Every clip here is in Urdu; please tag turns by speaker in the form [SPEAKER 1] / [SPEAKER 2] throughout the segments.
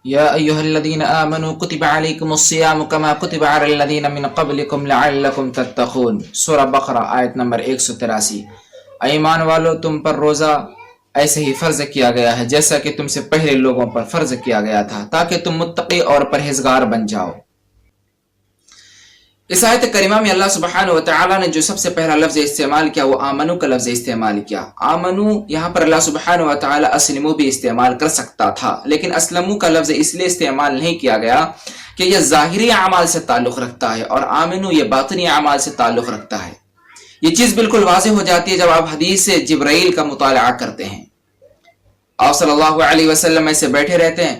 [SPEAKER 1] یا ایھا الذین آمنوا کتب علیکم الصیام کما کتب علی الذین من قبلکم لعلکم تتقون، سورہ بقرہ آیت نمبر 183۔ ایمان والو، تم پر روزہ ایسے ہی فرض کیا گیا ہے جیسا کہ تم سے پہلے لوگوں پر فرض کیا گیا تھا، تاکہ تم متقی اور پرہیزگار بن جاؤ۔ اس آیت کریمہ میں اللہ سبحانہ وتعالی نے جو سب سے پہلا لفظ استعمال کیا وہ آمنو کا لفظ استعمال کیا۔ آمنو یہاں پر اللہ سبحانہ وتعالی اسلمو بھی استعمال کر سکتا تھا، لیکن اسلمو کا لفظ اس لیے استعمال نہیں کیا گیا کہ یہ ظاہری اعمال سے تعلق رکھتا ہے اور آمنو یہ باطنی اعمال سے تعلق رکھتا ہے۔ یہ چیز بالکل واضح ہو جاتی ہے جب آپ حدیث جبرائیل کا مطالعہ کرتے ہیں۔ آپ صلی اللہ علیہ وسلم ایسے بیٹھے رہتے ہیں،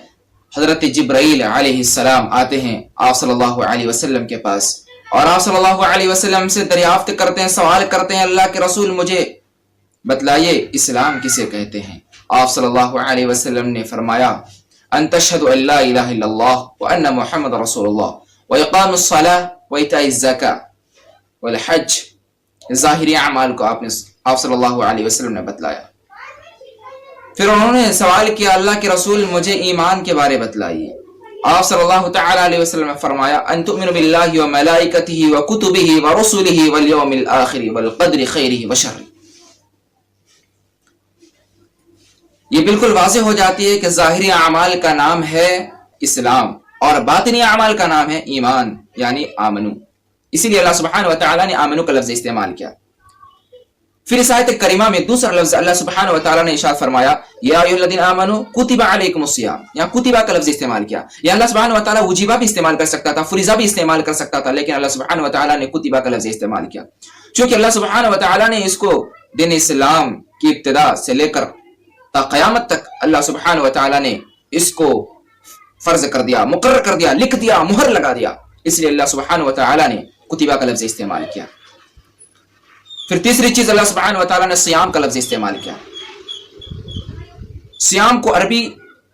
[SPEAKER 1] حضرت جبرائیل علیہ السلام آتے ہیں آپ صلی اللہ علیہ وسلم کے پاس، اور آپ صلی اللہ علیہ وسلم سے دریافت کرتے ہیں، سوال کرتے ہیں، اللہ کے رسول مجھے بتلائیے اسلام کسے کہتے ہیں؟ آپ صلی اللہ علیہ وسلم نے فرمایا ان تشہد ان لا الہ الا اللہ وان محمد رسول اللہ واقام الصلاۃ وایتاء الزکاۃ والحج۔ ظاہری اعمال کو آپ صلی اللہ علیہ وسلم نے بتلایا۔ پھر انہوں نے سوال کیا اللہ کے رسول مجھے ایمان کے بارے بتلائیے۔ آپ صلی اللہ تعالی علیہ وسلم نے فرمایا ان تؤمن باللہ وملائکتہ وکتبہ ورسلہ والیوم الآخر والقدر خیرہ وشرہ۔ یہ بالکل واضح ہو جاتی ہے کہ ظاہری اعمال کا نام ہے اسلام اور باطنی اعمال کا نام ہے ایمان، یعنی آمنو۔ اسی لیے اللہ سبحانہ وتعالی نے آمنو کا لفظ استعمال کیا۔ پھر اس آیت کریمہ میں دوسرا لفظ اللہ سبحانہ وتعالی نے ارشاد فرمایا یا ایھا الذین آمنوا کتب علیکم الصیام، یہاں کتبہ کا لفظ استعمال کیا۔ یا اللہ سبحانہ وتعالی وجیبہ بھی استعمال کر سکتا تھا، فریضہ بھی استعمال کر سکتا تھا، لیکن اللہ سبحانہ وتعالی نے کتبہ کا لفظ استعمال کیا، چونکہ اللہ سبحانہ وتعالی نے اس کو دین اسلام کی ابتدا سے لے کر تا قیامت تک اللہ سبحانہ وتعالی نے اس کو فرض کر دیا، مقرر کر دیا، لکھ دیا، مہر لگا دیا، اس لیے اللہ سبحانہ وتعالی نے کتبہ کا لفظ استعمال کیا۔ پھر تیسری چیز اللہ سبحانہ وتعالی نے صیام کا لفظ استعمال کیا۔ صیام کو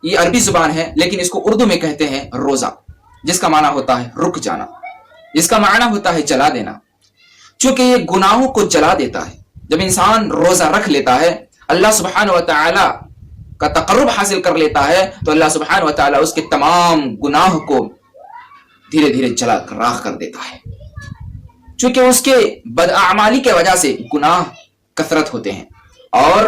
[SPEAKER 1] یہ عربی زبان ہے، لیکن اس کو اردو میں کہتے ہیں روزہ، جس کا معنی ہوتا ہے رک جانا، جس کا معنی ہوتا ہے جلا دینا، چونکہ یہ گناہوں کو جلا دیتا ہے۔ جب انسان روزہ رکھ لیتا ہے، اللہ سبحانہ وتعالی کا تقرب حاصل کر لیتا ہے، تو اللہ سبحانہ وتعالی اس کے تمام گناہ کو دھیرے دھیرے جلا کر راکھ کر دیتا ہے، چونکہ اس کے بداعمالی کی وجہ سے گناہ کثرت ہوتے ہیں اور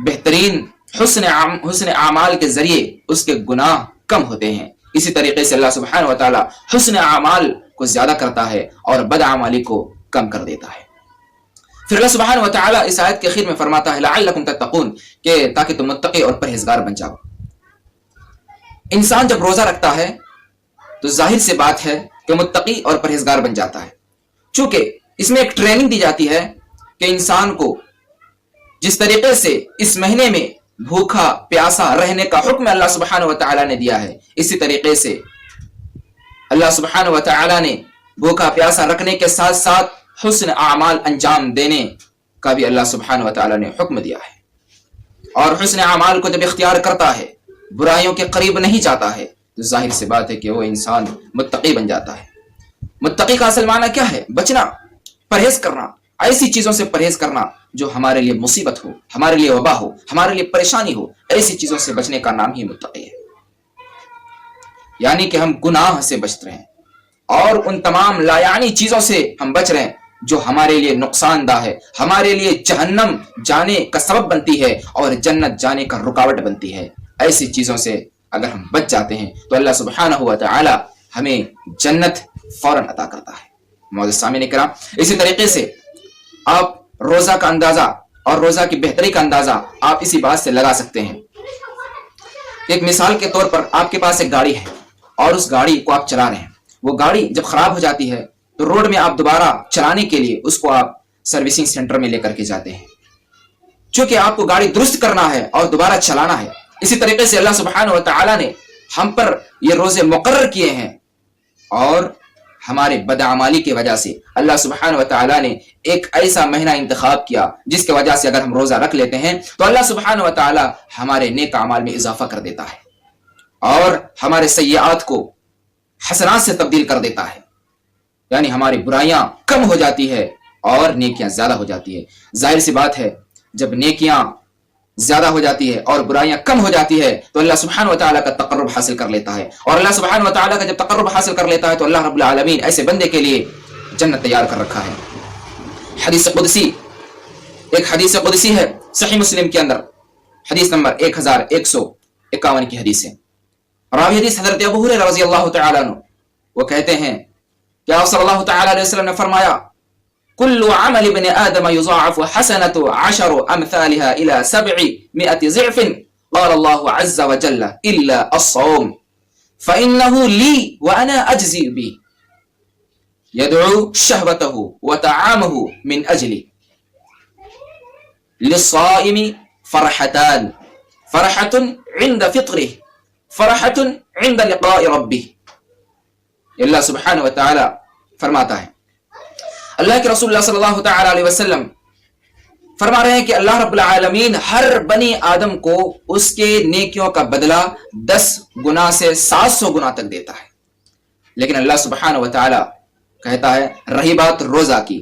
[SPEAKER 1] بہترین حسن اعمال کے ذریعے اس کے گناہ کم ہوتے ہیں۔ اسی طریقے سے اللہ سبحانہ وتعالی حسن اعمال کو زیادہ کرتا ہے اور بداعمالی کو کم کر دیتا ہے۔ پھر اللہ سبحانہ وتعالی اس آیت کے اخیر میں فرماتا ہے لعلکم تتقون، کہ تاکہ تم متقی اور پرہیزگار بن جاؤ۔ انسان جب روزہ رکھتا ہے تو ظاہر سے بات ہے کہ متقی اور پرہیزگار بن جاتا ہے، چونکہ اس میں ایک ٹریننگ دی جاتی ہے کہ انسان کو جس طریقے سے اس مہینے میں بھوکا پیاسا رہنے کا حکم اللہ سبحانہ وتعالی نے دیا ہے، اسی طریقے سے اللہ سبحانہ وتعالی نے بھوکا پیاسا رکھنے کے ساتھ ساتھ حسن اعمال انجام دینے کا بھی اللہ سبحانہ وتعالی نے حکم دیا ہے۔ اور حسن اعمال کو جب اختیار کرتا ہے، برائیوں کے قریب نہیں جاتا ہے، تو ظاہر سی بات ہے کہ وہ انسان متقی بن جاتا ہے۔ متقی کا اصل معنی کیا ہے؟ بچنا، پرہیز کرنا، ایسی چیزوں سے پرہیز کرنا جو ہمارے لیے مصیبت ہو، ہمارے لیے وبا ہو، ہمارے لیے پریشانی ہو، ایسی چیزوں سے بچنے کا نام ہی متقی ہے۔ یعنی کہ ہم گناہ سے بچ رہے ہیں اور ان تمام لایعنی چیزوں سے ہم بچ رہے ہیں جو ہمارے لیے نقصان دہ ہے، ہمارے لیے جہنم جانے کا سبب بنتی ہے اور جنت جانے کا رکاوٹ بنتی ہے۔ ایسی چیزوں سے اگر ہم بچ جاتے ہیں تو اللہ سبحانہ وتعالی ہمیں جنت فوراً عطا کرتا ہے۔ معزز سامعین کرام، اسی طریقے سے آپ روزہ کا اندازہ اور روزہ کی بہتری کا اندازہ آپ اسی بات سے لگا سکتے ہیں۔ ایک مثال کے طور پر آپ کے پاس ایک گاڑی ہے اور اس گاڑی کو آپ چلا رہے ہیں، وہ گاڑی جب خراب ہو جاتی ہے تو روڈ میں آپ دوبارہ چلانے کے لیے اس کو آپ سروسنگ سینٹر میں لے کر کے جاتے ہیں، چونکہ آپ کو گاڑی درست کرنا ہے اور دوبارہ چلانا ہے۔ اسی طریقے سے اللہ سبحانہ وتعالی نے ہم پر یہ روزے مقرر کیے ہیں، اور ہمارے بدعمالی کی وجہ سے اللہ سبحانہ وتعالی نے ایک ایسا مہینہ انتخاب کیا جس کی وجہ سے اگر ہم روزہ رکھ لیتے ہیں تو اللہ سبحانہ وتعالی ہمارے نیک اعمال میں اضافہ کر دیتا ہے اور ہمارے سیئات کو حسنات سے تبدیل کر دیتا ہے، یعنی ہماری برائیاں کم ہو جاتی ہے اور نیکیاں زیادہ ہو جاتی ہے۔ ظاہر سی بات ہے جب نیکیاں زیادہ ہو جاتی ہے اور برائیاں کم ہو جاتی ہے تو اللہ سبحانہ و تعالیٰ کا تقرب حاصل کر لیتا ہے، اور اللہ سبحانہ و تعالیٰ کا جب تقرب حاصل کر لیتا ہے تو اللہ رب العالمین ایسے بندے کے لیے جنت تیار کر رکھا ہے۔ حدیث قدسی، ایک حدیث قدسی ہے صحیح مسلم کے اندر، حدیث نمبر 1151 کی حدیث ہے۔ راوی حدیث حضرت ابو ہریرہ رضی اللہ تعالیٰ عنہ، وہ کہتے ہیں کہ آپ صلی اللہ تعالیٰ علیہ وسلم نے فرمایا کل عمل ابن آدم یضاعف حسنة 10 امثالها الى 700 ضعف قال الله عز وجل الا الصوم فانه لي وانا اجزي به يدعو شهوته وطعامه من اجلي للصائم فرحتان فرحة عند فطره فرحة عند لقاء ربه۔ اللہ سبحانہ و تعالی فرماتا ہے، اللہ کے رسول اللہ صلی اللہ تعالی علیہ وسلم فرما رہے ہیں کہ اللہ رب العالمین ہر بنی آدم کو اس کے نیکیوں کا بدلہ 10 گنا سے 700 گنا تک دیتا ہے، لیکن اللہ سبحانہ و تعالی کہتا ہے رہی بات روزہ کی،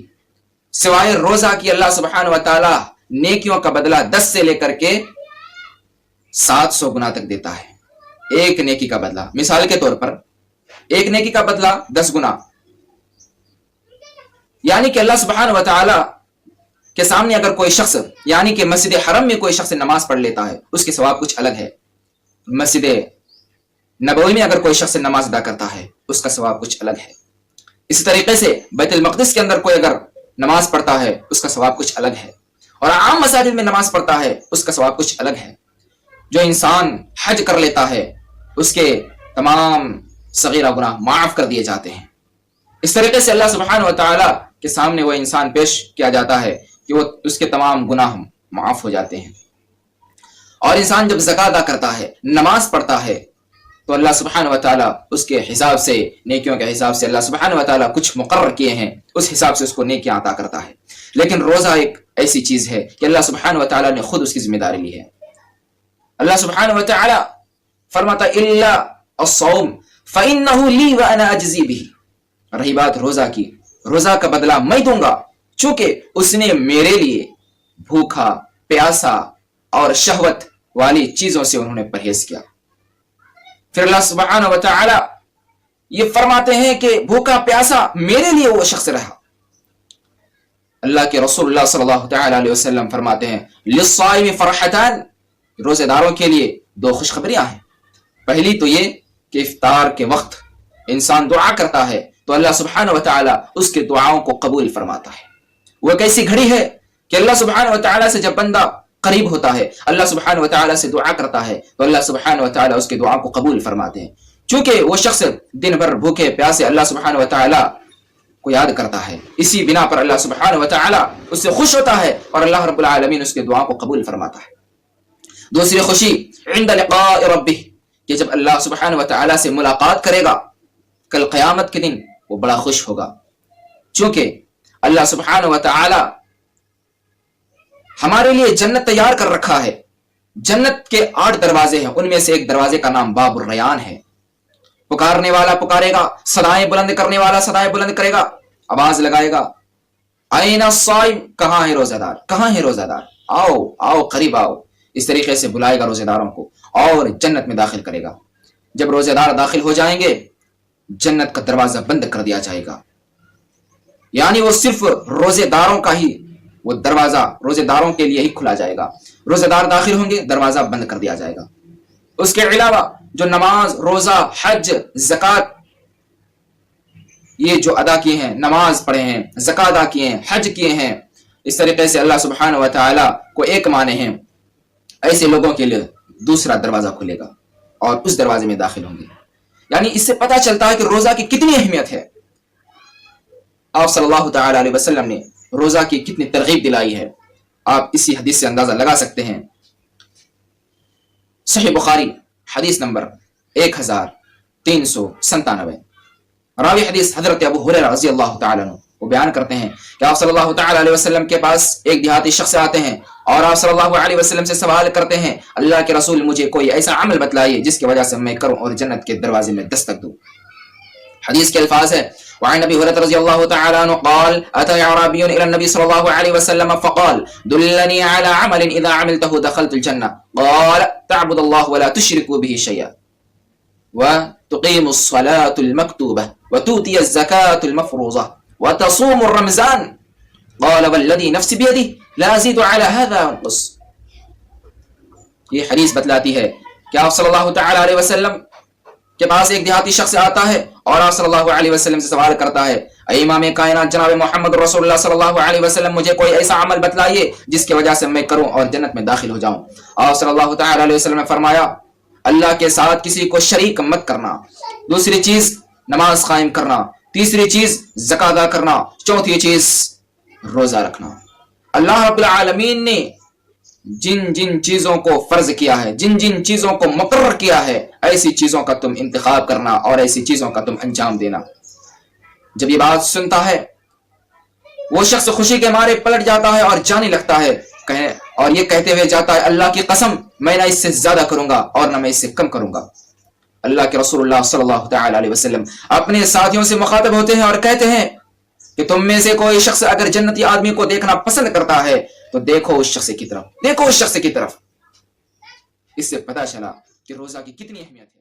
[SPEAKER 1] سوائے روزہ کی اللہ سبحانہ و تعالی نیکیوں کا بدلہ 10 سے لے کر کے 700 گنا تک دیتا ہے۔ ایک نیکی کا بدلہ، مثال کے طور پر ایک نیکی کا بدلہ 10 گنا، یعنی کہ اللہ سبحانہ و تعالی کے سامنے اگر کوئی شخص، یعنی کہ مسجد حرم میں کوئی شخص نماز پڑھ لیتا ہے اس کے ثواب کچھ الگ ہے، مسجد نبوی میں اگر کوئی شخص نماز ادا کرتا ہے اس کا ثواب کچھ الگ ہے۔ اسی طریقے سے بیت المقدس کے اندر کوئی اگر نماز پڑھتا ہے اس کا ثواب کچھ الگ ہے، اور عام مساجد میں نماز پڑھتا ہے اس کا ثواب کچھ الگ ہے۔ جو انسان حج کر لیتا ہے اس کے تمام صغیرہ گناہ معاف کر دیے جاتے ہیں۔ اس طریقے سے اللہ سبحانہ و تعالی کے سامنے وہ انسان پیش کیا جاتا ہے کہ وہ اس کے تمام گناہ معاف ہو جاتے ہیں۔ اور انسان جب زکوٰۃ ادا کرتا ہے، نماز پڑھتا ہے، تو اللہ سبحانہ و تعالیٰ اس کے حساب سے، نیکیوں کے حساب سے اللہ سبحانہ و تعالیٰ کچھ مقرر کیے ہیں، اس حساب سے اس کو نیکیاں عطا کرتا ہے۔ لیکن روزہ ایک ایسی چیز ہے کہ اللہ سبحانہ و تعالیٰ نے خود اس کی ذمہ داری لی ہے۔ اللہ سبحانہ و تعالیٰ فرماتا الا الصوم فانه لی وانا اجزی به، رہی بات روزہ کی، روزہ کا بدلہ میں دوں گا، چونکہ اس نے میرے لیے بھوکا، پیاسا اور شہوت والی چیزوں سے انہوں نے پرہیز کیا۔ پھر اللہ سبحانہ و تعالی یہ فرماتے ہیں کہ بھوکا پیاسا میرے لیے وہ شخص رہا۔ اللہ کے رسول اللہ صلی اللہ تعالی علیہ وسلم فرماتے ہیں للصائم فرحتان، روزے داروں کے لیے 2 خوشخبریاں ہیں۔ پہلی تو یہ کہ افطار کے وقت انسان دعا کرتا ہے تو اللہ سبحانہ و تعالی اس کے دعاؤں کو قبول فرماتا ہے۔ وہ ایک ایسی گھڑی ہے کہ اللہ سبحانہ و تعالی سے جب بندہ قریب ہوتا ہے، اللہ سبحانہ و تعالی سے دعا کرتا ہے تو اللہ سبحانہ و تعالی اس کے دعاؤں کو قبول فرماتے ہیں، چونکہ وہ شخص دن بھر بھوکے پیاسے اللہ سبحانہ و تعالی کو یاد کرتا ہے، اسی بنا پر اللہ سبحانہ و تعالی اس سے خوش ہوتا ہے اور اللہ رب العالمین اس کے دعاؤں کو قبول فرماتا ہے۔ دوسری خوشی عند لقاء ربہ، کہ جب اللہ سبحانہ و تعالی سے ملاقات کرے گا کل قیامت کے دن وہ بڑا خوش ہوگا، چونکہ اللہ سبحانہ و تعالی ہمارے لیے جنت تیار کر رکھا ہے۔ جنت کے 8 دروازے ہیں، ان میں سے ایک دروازے کا نام باب الریان ہے۔ پکارنے والا پکارے گا، صدائیں بلند کرنے والا صدائیں بلند کرے گا، آواز لگائے گا این الصائم، کہاں ہے روزہ دار، کہاں ہے روزہ دار، آؤ آؤ قریب آؤ، اس طریقے سے بلائے گا روزے داروں کو اور جنت میں داخل کرے گا۔ جب روزے دار داخل ہو جائیں گے جنت کا دروازہ بند کر دیا جائے گا، یعنی وہ صرف روزے داروں کا ہی وہ دروازہ روزے داروں کے لیے ہی کھلا جائے گا، روزے دار داخل ہوں گے دروازہ بند کر دیا جائے گا۔ اس کے علاوہ جو نماز، روزہ، حج، زکوٰۃ یہ جو ادا کیے ہیں، نماز پڑھے ہیں، زکوٰۃ ادا کیے ہیں، حج کیے ہیں، اس طریقے سے اللہ سبحانہ و تعالی کو ایک مانے ہیں، ایسے لوگوں کے لیے دوسرا دروازہ کھلے گا اور اس دروازے میں داخل ہوں گے۔ یعنی اس سے پتہ چلتا ہے کہ روزہ کی کتنی اہمیت ہے۔ آپ صلی اللہ تعالی علیہ وسلم نے روزہ کی کتنی ترغیب دلائی ہے، آپ اسی حدیث سے اندازہ لگا سکتے ہیں۔ صحیح بخاری حدیث نمبر 1397، راوی حدیث حضرت ابو ہریرہ رضی اللہ تعالی عنہ، وہ بیان کرتے ہیں کہ آپ صلی اللہ تعالی علیہ وسلم کے پاس ایک دیہاتی شخص آتے ہیں اور آپ صلی اللہ علیہ وسلم سے سوال کرتے ہیں اللہ کے رسول مجھے کوئی ایسا عمل بتلائیے جس کی وجہ سے میں کروں اور جنت کے دروازے میں دستک دوں۔ حدیث کے الفاظ ہے وعن ابي هريره رضي الله تعالى عنه قال اتى اعرابي الى النبي صلى الله عليه وسلم فقال دلني على عمل اذا عملته دخلت الجنه قال تعبد الله ولا تشرك به شيئا وتقيم الصلاه المكتوبه وتؤتي الزكاه المفروضه وتصوم الرمضان قال والذي نفسي بيده لا ازيد على هذا وانقص. یہ حدیث بتلاتی ہے کہ آپ صلی اللہ تعالی علیہ وسلم کے پاس ایک دیہاتی شخص آتا ہے اور آپ صلی اللہ علیہ وسلم سے سوال کرتا ہے اے امام کائنات جناب محمد رسول اللہ صلی اللہ علیہ وسلم مجھے کوئی ایسا عمل بتلائیے جس کی وجہ سے میں کروں اور جنت میں داخل ہو جاؤں. آپ صلی اللہ تعالی علیہ وسلم نے فرمایا اللہ کے ساتھ کسی کو شریک مت کرنا, دوسری چیز نماز قائم کرنا, تیسری چیز زکات ادا کرنا, چوتھی چیز روزہ رکھنا. اللہ رب العالمین نے جن جن چیزوں کو فرض کیا ہے, جن جن چیزوں کو مقرر کیا ہے, ایسی چیزوں کا تم انتخاب کرنا اور ایسی چیزوں کا تم انجام دینا. جب یہ بات سنتا ہے وہ شخص خوشی کے مارے پلٹ جاتا ہے اور جانے لگتا ہے اور یہ کہتے ہوئے جاتا ہے اللہ کی قسم میں نہ اس سے زیادہ کروں گا اور نہ میں اس سے کم کروں گا. اللہ کے رسول اللہ صلی اللہ تعالی علیہ وسلم اپنے ساتھیوں سے مخاطب ہوتے ہیں اور کہتے ہیں کہ تم میں سے کوئی شخص اگر جنتی آدمی کو دیکھنا پسند کرتا ہے تو دیکھو اس شخص کی طرف, دیکھو اس شخص کی طرف. اس سے پتہ چلا کہ روزہ کی کتنی اہمیت ہے.